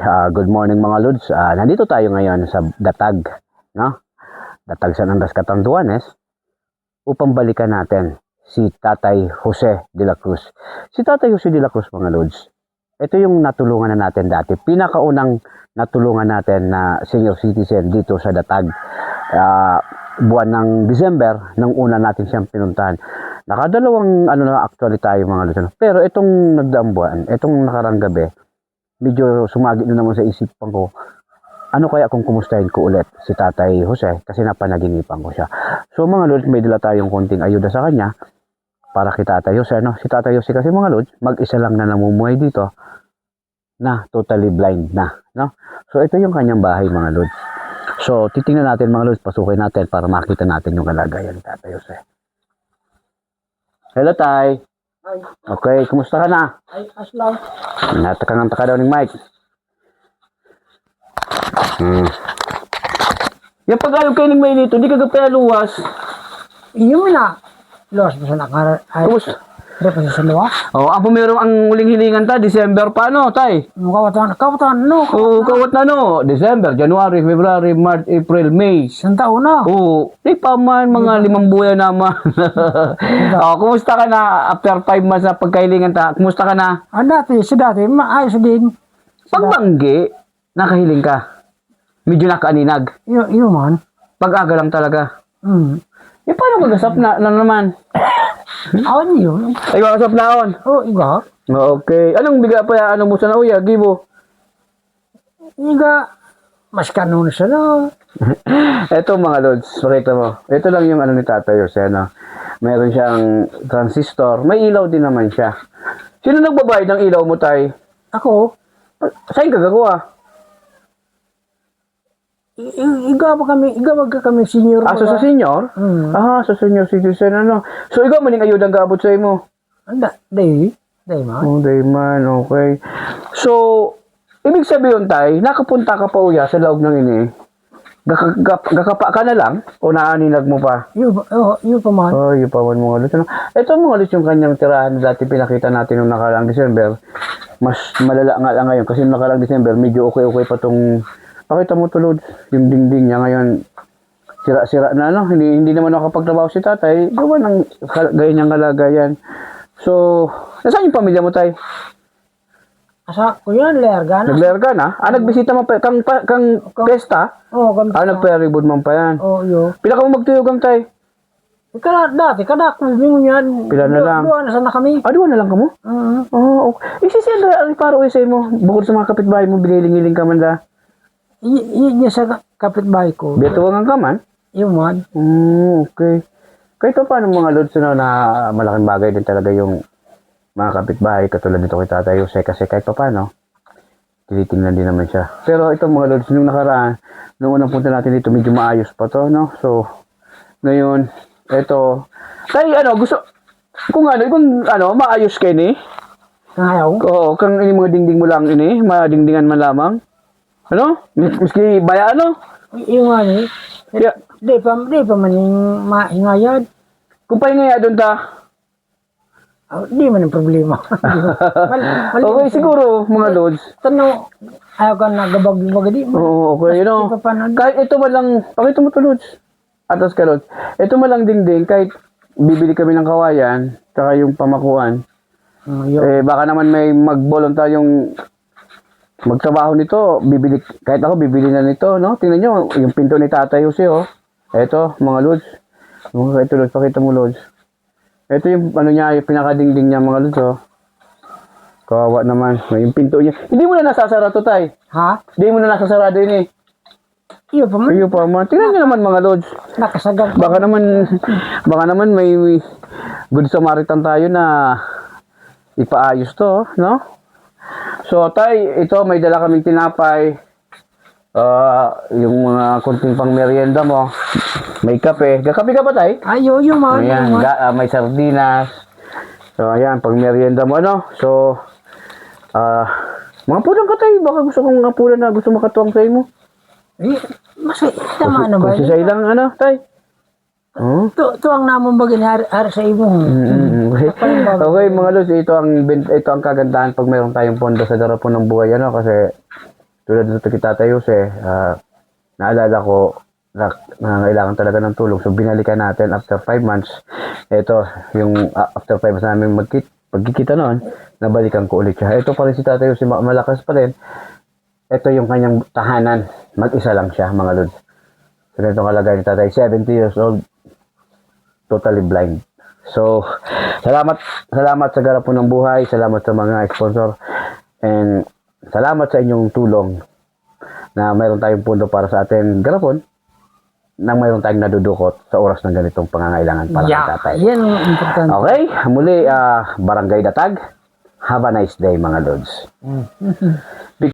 Good morning mga Lods. Nandito tayo ngayon sa Datag, no? Datag San Andres, Catanduanes, upang balikan natin si Tatay Jose de la Cruz. Si Tatay Jose de la Cruz mga Lods, ito yung natulungan na natin dati. Pinakaunang natulungan natin na senior citizen dito sa Datag. Buwan ng December, nang una natin siyang pinuntahan. Nakadalawang na actually tayo mga Lods. Pero itong nagdaang buwan, itong nakarang gabi, medyo sumagit na naman sa isipan ko, ano kaya kung kumustahin ko ulit si Tatay Jose kasi napanaginipan ko siya. So mga Lods, may dala tayong konting ayuda sa kanya para kay Tatay Jose. No? Si Tatay Jose kasi mga Lods, mag-isa lang na namumuhay dito na totally blind na. No? So ito yung kanyang bahay mga Lods. So titingnan natin mga Lods, pasukin natin para makita natin yung kalagayan ni Tatay Jose. Hello Tay! Ay, Okay, kumusta ka na? ay, aslaw. Natakang-taka daw ng mic. Yung pag-alog kayo ng may nito, hindi ka gapaya luwas. Iyo mo na. Luwas mo sa nakara. Ay, Kumusta? hindi pa sa luwas. Oh, ang pumirong ang huling hilingan ta, December pa no, tay? Kawatan, no? Oo, kawat na no. December, January, February, March, April, May. Isang taon na. Oo, di pa man, mga 5 buwan naman. Oh, kumusta ka na after 5 months na pagkahilingan ta? Kumusta ka na? Dati, maayos din. Pagbanggi, nakahiling ka. Medyo nakaaninag. Iyo man. Pag-aga lang talaga. Hmm. Paano magasap na naman? Awan yun. Ay, magasap naon. Oh, iga. Okay. Anong biga pa ya? Anong mo sa nauya? Gibo. Iga. Mas kanon siya na. Ito mga Lods, pakita mo. Ito lang yung ano ni Tatay Jose, no? Meron siyang transistor. May ilaw din naman siya. Sino nagbabayad ng ilaw mo, Tay? Ako, Saan ka gagawa? iga ba kami senior. So sa senior? Hmm. Sa senior citizen, ano? So, ikaw maning ayudang gaabot sa imo? Day man. Oh, dayman, okay. So, ibig sabihin, Tay, nakapunta ka pa uya sa loob ng ini. Gakapa ka na lang? O naaninag mo pa? Iyo pa man. Oh, yung pa man mga Lods. Ano? Ito mga Lods yung kanyang tirahan na dati pinakita natin nung nakaraang December. Mas malala nga lang ngayon kasi nung nakaraang December medyo okay pa tong pakita mo to Lods. Yung dingding niya ngayon sira-sira na no. Hindi naman nakapagtrabaho si Tatay. Gawa ng ganyang kalagayan. So, nasaan yung pamilya mo, Tay? Asa ko yan, lerga na. Naglerga na? Nagbisita mo pa kang pesta? Oo, kami. Nagperibod man pa yan. Oo, yo. Pila ka mo magtuyugang, Tay? Dati, kada kung yan. Pila na lang? Doon na sana kami. Doon na lang ka mo? Oh, okay. Isisenda para uwi mo. Bukod sa mga kapitbahay mo, biniling-iling ka man da. Yun sa kapitbahay ko. Bituwangan ka man? Yung man. Okay. Kahit pa paano mga Lods na malaking bagay din talaga yung mga kapitbahay katulad nito kay Tatay Jose kasi kahit pa paano tinitingnan din naman siya. Pero ito mga Lods, nung nakaraan, nung unang punta natin dito medyo maayos pa to, no? So, ngayon, ito, Tay, gusto, kung maayos kayo ni? Ngayaw? Oo, kang ini mga dingding mo lang ini, madingdingan man lamang. Miski baya Yung ano eh. Yeah. Di pa man yung mahingayad. Kung pahingaya doon ta. Di man yung problema. Okay, siguro, mga Lods. Tanaw, ayaw ka nagabag-bagay di. Oo, okay, Di pa paano. kahit ito man lang, pakita mo to, Lods. Atas ka, Lods. Ito man lang dingding, kahit bibili kami ng kawayan, saka yung pamakuan, baka naman may magboluntaryong magtrabaho nito, kahit ako bibili na nito, no? Tingnan nyo, yung pinto ni Tatay Jose, oh. Ito, mga Lods. Ito, Lods, pakita mo, Lods. Ito yung, yung pinakadingding niya, mga Lods, oh. Kawawa naman. Yung pinto niya. Hindi mo na nasasara to, Tay. Ha? Hindi mo na nasasarado yun, eh. Iyo pa man. Iyo pa man. Tingnan nyo naman, mga Lods. Nakasagang. Baka naman may good Samaritan tayo na ipaayos to, no? So, Tay, ito may dala kaming tinapay. Yung mga kunting pang merienda mo. May kape. Kakape ka ba, Tay? Ayo, man. Ayan, may sardinas. So, ayan, pang merienda mo, So, mga pulang ka, Tay. Baka gusto kong apulan na gusto makatuwang sa imo. Tama na ba? Kasi sa ilang, Tay? Tuwang namon bagay har sa imo. Okay, mga Lods, ito ang kagandahan pag mayroon tayong pondo sa darapon ng buhay, kasi tulad nito kay Tatay Jose, naalala ko na nangangailangan talaga ng tulong. So, binalikan natin after 5 months. Ito, yung after 5 months namin magkikita noon, nabalikan ko ulit siya. Ito pa rin si Tatay Jose, malakas pa rin. Ito yung kanyang tahanan. Mag-isa lang siya, mga lods. So, ganito kalagay ni Tatay. 70 years old. Totally blind. So, salamat sa garapon ng buhay. Salamat sa mga sponsor. And salamat sa inyong tulong na mayroon tayong pundo para sa atin garapon nang mayroon tayong nadudukot sa oras ng ganitong pangangailangan para kay Tatay. Yan ang importante. Okay, muli, Barangay Datag. Have a nice day, mga lods.